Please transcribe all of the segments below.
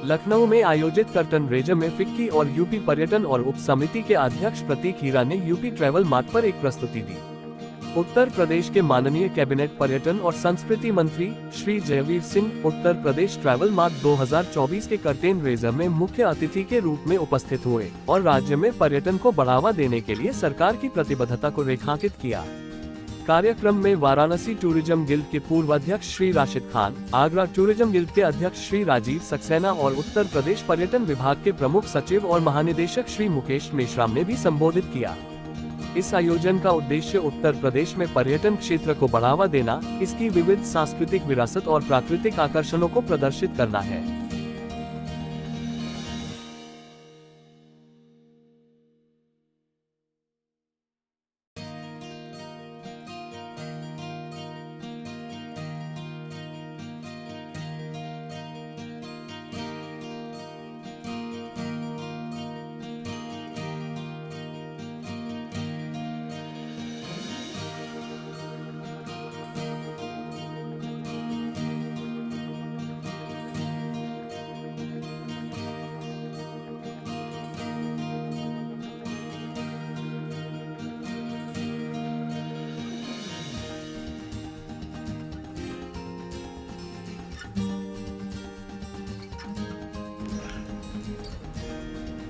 लखनऊ में आयोजित curtain raiser में फिक्की और यूपी पर्यटन और उप समिति के अध्यक्ष प्रतीक हीरा ने यूपी ट्रैवल मार्ट पर एक प्रस्तुति दी। उत्तर प्रदेश के माननीय कैबिनेट पर्यटन और संस्कृति मंत्री श्री जयवीर सिंह उत्तर प्रदेश ट्रैवल मार्ट 2024 के कर्टेन रेजर में मुख्य अतिथि के रूप में उपस्थित हुए और राज्य में पर्यटन को बढ़ावा देने के लिए सरकार की प्रतिबद्धता को रेखांकित किया। कार्यक्रम में वाराणसी टूरिज्म गिल्ड के पूर्व अध्यक्ष श्री राशिद खान, आगरा टूरिज्म गिल्ड के अध्यक्ष श्री राजीव सक्सेना और उत्तर प्रदेश पर्यटन विभाग के प्रमुख सचिव और महानिदेशक श्री मुकेश मेश्राम ने भी संबोधित किया। इस आयोजन का उद्देश्य उत्तर प्रदेश में पर्यटन क्षेत्र को बढ़ावा देना, इसकी विविध सांस्कृतिक विरासत और प्राकृतिक आकर्षणों को प्रदर्शित करना है।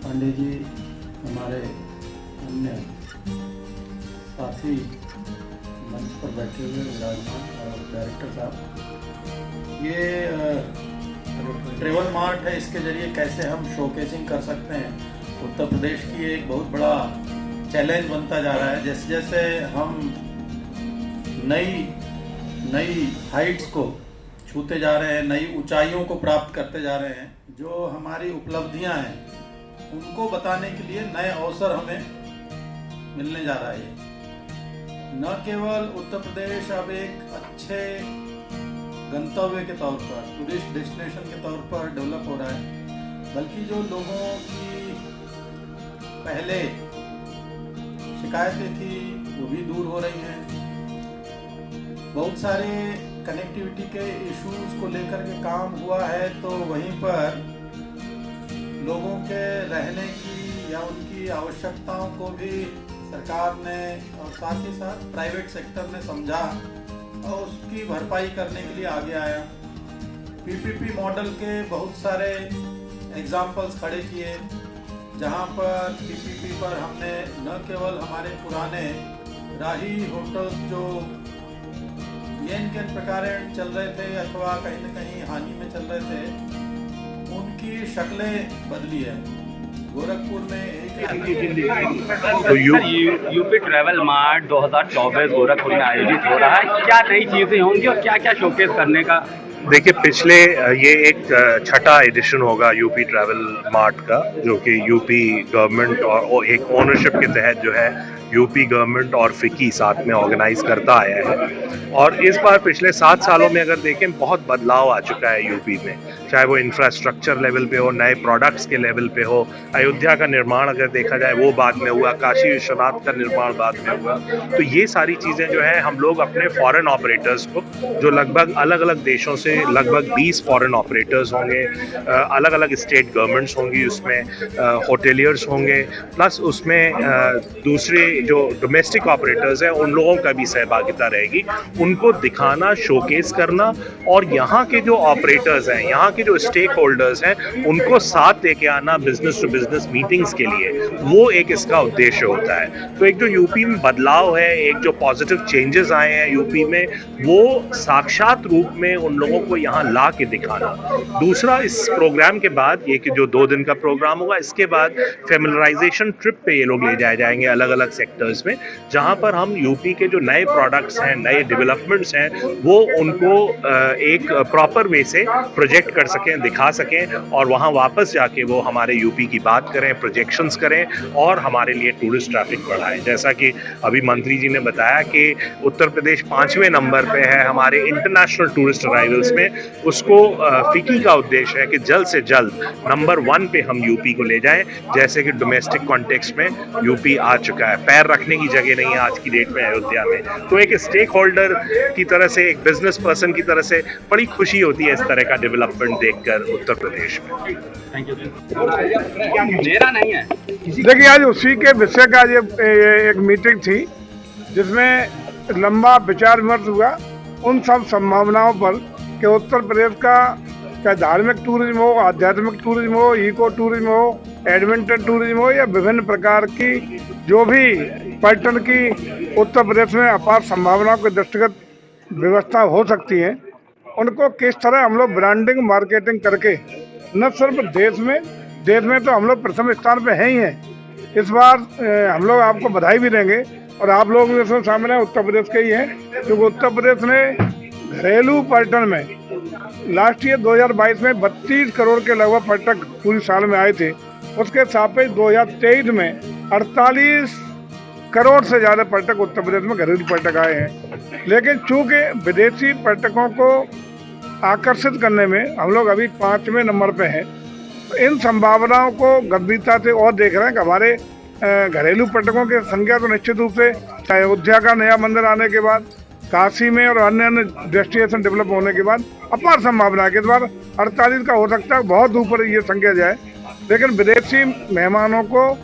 पांडे जी, हमारे अन्य साथी मंच पर बैठे हुए विराजमान और डायरेक्टर साहब, ये ट्रैवल मार्ट है, इसके जरिए कैसे हम शोकेसिंग कर सकते हैं उत्तर प्रदेश की एक बहुत बड़ा चैलेंज बनता जा रहा है। जैसे जैसे हम नई हाइट्स को छूते जा रहे हैं, नई ऊंचाइयों को प्राप्त करते जा रहे हैं, जो हमारी उपलब्धियां हैं उनको बताने के लिए नए अवसर हमें मिलने जा रहा है। न केवल उत्तर प्रदेश अब एक अच्छे गंतव्य के तौर पर, टूरिस्ट डेस्टिनेशन के तौर पर डेवलप हो रहा है, बल्कि जो लोगों की पहले शिकायतें थी वो भी दूर हो रही हैं। बहुत सारे कनेक्टिविटी के इश्यूज को लेकर के काम हुआ है, तो वहीं पर लोगों के रहने की या उनकी आवश्यकताओं को भी सरकार ने और साथ ही साथ प्राइवेट सेक्टर ने समझा और उसकी भरपाई करने के लिए आगे आया। पीपीपी मॉडल के बहुत सारे एग्जाम्पल्स खड़े किए, जहां पर पीपीपी पर हमने न केवल हमारे पुराने राही होटल्स जो येन के प्रकार चल रहे थे अथवा कहीं न कहीं हानि में चल रहे थे, उनकी शक्लें बदली है। गोरखपुर में तो यूपी ट्रैवल मार्ट 2024 गोरखपुर में आयोजित हो रहा है। क्या नई चीजें होंगी और क्या क्या शोकेस करने का? देखिए, पिछले ये एक छठा एडिशन होगा यूपी ट्रैवल मार्ट का, जो कि यूपी गवर्नमेंट और एक ओनरशिप के तहत जो है यूपी गवर्नमेंट और फिक्की साथ में ऑर्गेनाइज करता आया है। और इस बार पिछले 7 सालों में अगर देखें, बहुत बदलाव आ चुका है यूपी में, चाहे वो इंफ्रास्ट्रक्चर लेवल पे हो, नए प्रोडक्ट्स के लेवल पे हो। अयोध्या का निर्माण अगर देखा जाए वो बाद में हुआ, काशी विश्वनाथ का निर्माण बाद में हुआ। तो ये सारी चीज़ें जो है हम लोग अपने फॉरेन ऑपरेटर्स को, जो लगभग अलग अलग देशों से लगभग 20 फॉरेन ऑपरेटर्स होंगे, अलग अलग स्टेट गवर्नमेंट्स होंगी, उसमें होटेलियर्स होंगे, प्लस उसमें दूसरे जो डोमेस्टिक ऑपरेटर्स हैं उन लोगों का भी सहभागिता रहेगी। उनको दिखाना, शोकेस करना और यहाँ के जो ऑपरेटर्स हैं, यहाँ के जो स्टेक होल्डर्स हैं, उनको साथ लेके आना बिजनेस टू बिजनेस मीटिंग्स के लिए, वो एक इसका उद्देश्य होता है। तो एक जो यूपी में बदलाव है, एक जो पॉजिटिव चेंजेस आए हैं यूपी में, वो साक्षात रूप में उन लोगों को यहाँ ला के दिखाना। दूसरा, इस प्रोग्राम के बाद, ये कि जो 2 दिन का प्रोग्राम होगा, इसके बाद फैमिलराइजेशन ट्रिप पे ये लोग ले जाए जाएंगे अलग अलग सेक्टर्स में, जहाँ पर हम यूपी के जो नए प्रोडक्ट्स हैं, नए डेवलपमेंट्स हैं, वो उनको एक प्रॉपर वे से प्रोजेक्ट कर सकें, दिखा सकें और वहाँ वापस जाके वो हमारे यूपी की बात करें, प्रोजेक्शंस करें और हमारे लिए टूरिस्ट ट्रैफिक बढ़ाएं। जैसा कि अभी मंत्री जी ने बताया कि उत्तर प्रदेश 5वें नंबर पे है हमारे इंटरनेशनल टूरिस्ट अराइवल्स में। उसको फिक्की का उद्देश्य है कि जल्द से जल्द नंबर 1 पे हम यूपी को ले जाएं, जैसे कि डोमेस्टिक कॉन्टेक्स्ट में यूपी आ चुका है। पैर रखने की जगह नहीं है आज की डेट में अयोध्या में। तो एक स्टेक होल्डर की तरह से, एक बिजनेस पर्सन की तरह से बड़ी खुशी होती है इस तरह का डेवलपमेंट देखकर उत्तर प्रदेश में। Thank you. मेरा नहीं है। देखिए, आज उसी के विषय का ये एक मीटिंग थी जिसमें लंबा विचार विमर्श हुआ उन सब संभावनाओं पर कि उत्तर प्रदेश का चाहे धार्मिक टूरिज्म हो, आध्यात्मिक टूरिज्म हो, इको टूरिज्म हो, एडवेंचर टूरिज्म हो या विभिन्न प्रकार की जो भी पर्यटन की उत्तर प्रदेश में अपार संभावनाओं के दृष्टिगत व्यवस्था हो सकती है, उनको किस तरह हम लोग ब्रांडिंग मार्केटिंग करके न सिर्फ देश में तो हम लोग प्रथम स्थान पे हैं ही हैं। इस बार हम लोग आपको बधाई भी देंगे और आप लोग भी इसमें शामिल हैं, उत्तर प्रदेश के ही हैं, क्योंकि उत्तर प्रदेश ने घरेलू पर्यटन में लास्ट ईयर 2022 में 32 करोड़ के लगभग पर्यटक पूरी साल में आए थे। उसके सापेक्ष 2023 में 48 करोड़ से ज़्यादा पर्यटक उत्तर प्रदेश में घरेलू पर्यटक आए हैं। लेकिन चूँकि विदेशी पर्यटकों को आकर्षित करने में हम लोग अभी 5वें नंबर पे हैं, तो इन संभावनाओं को गंभीरता से और देख रहे हैं कि हमारे घरेलू पर्यटकों की संख्या तो निश्चित रूप से अयोध्या का नया मंदिर आने के बाद, काशी में और अन्य डेस्टिनेशन डेवलप होने के बाद अपार संभावना है कि इस बार 48 का हो सकता है, बहुत ऊपर ये संख्या जाए। लेकिन विदेशी मेहमानों को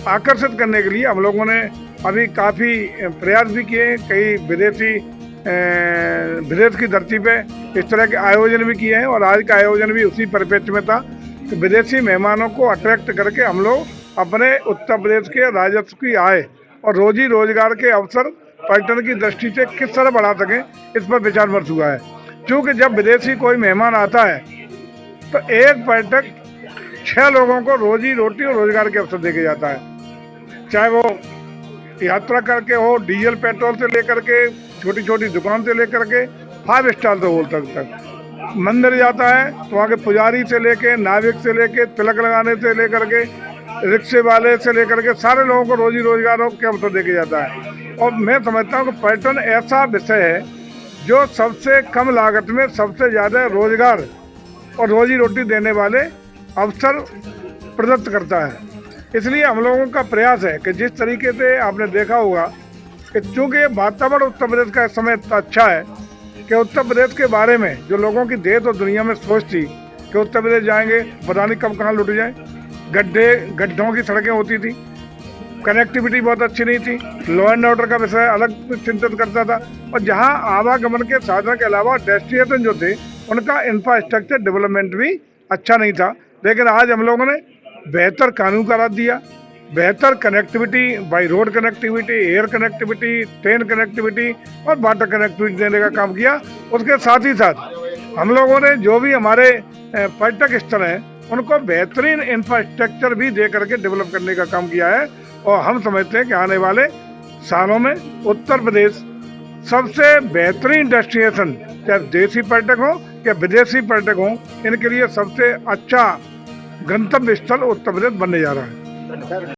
आकर्षित करने के लिए हम लोगों ने अभी काफ़ी प्रयास भी किए। कई विदेश की धरती पे इस तरह के आयोजन भी किए हैं और आज का आयोजन भी उसी परिप्रेक्ष्य में था कि विदेशी मेहमानों को अट्रैक्ट करके हम लोग अपने उत्तर प्रदेश के राजस्व की आय और रोजी रोजगार के अवसर पर्यटन की दृष्टि से किस तरह बढ़ा सकें, इस पर विचार विमर्श हुआ है। क्योंकि जब विदेशी कोई मेहमान आता है तो एक पर्यटक 6 लोगों को रोजी रोटी और रोजगार के अवसर देके जाता है, चाहे वो यात्रा करके हो, डीजल पेट्रोल से लेकर के, छोटी छोटी दुकान से लेकर के 5 स्टार से होटल तक। मंदिर जाता है तो वहाँ के पुजारी से लेके, नाविक से लेके, तिलक लगाने से लेकर के, रिक्शे वाले से लेकर के सारे लोगों को रोजी रोजगार के अवसर देके जाता है। और मैं समझता हूँ कि पर्यटन ऐसा विषय है जो सबसे कम लागत में सबसे ज़्यादा रोजगार और रोजी रोटी देने वाले अवसर प्रदत्त करता है। इसलिए हम लोगों का प्रयास है कि जिस तरीके से आपने देखा होगा कि चूँकि वातावरण उत्तर प्रदेश का इस समय इतना अच्छा है कि उत्तर प्रदेश के बारे में जो लोगों की देश और दुनिया में सोच थी कि उत्तर प्रदेश जाएंगे पता नहीं कब कहाँ लुट जाए, गड्ढों की सड़कें होती थी, कनेक्टिविटी बहुत अच्छी नहीं थी, लॉ एंड ऑर्डर का विषय अलग चिंतित करता था, और जहां आवागमन के साधन के अलावा डेस्टिनेशन जो थे उनका इंफ्रास्ट्रक्चर डेवलपमेंट भी अच्छा नहीं था। लेकिन आज हम लोगों ने बेहतर कानून करा दिया, बेहतर connectivity by road connectivity, air connectivity, train connectivity और वाटर कनेक्टिविटी देने का काम किया। उसके साथ ही साथ हम लोगों ने जो भी हमारे पर्यटक स्थल हैं उनको बेहतरीन इंफ्रास्ट्रक्चर भी दे करके डेवलप करने का काम किया है। और हम समझते हैं कि आने वाले सालों में उत्तर प्रदेश सबसे बेहतरीन डेस्टिनेशन, चाहे देसी पर्यटक हो या विदेशी पर्यटक हो, इनके लिए सबसे अच्छा गंतव्य स्थल उत्तर प्रदेश बनने जा रहा है।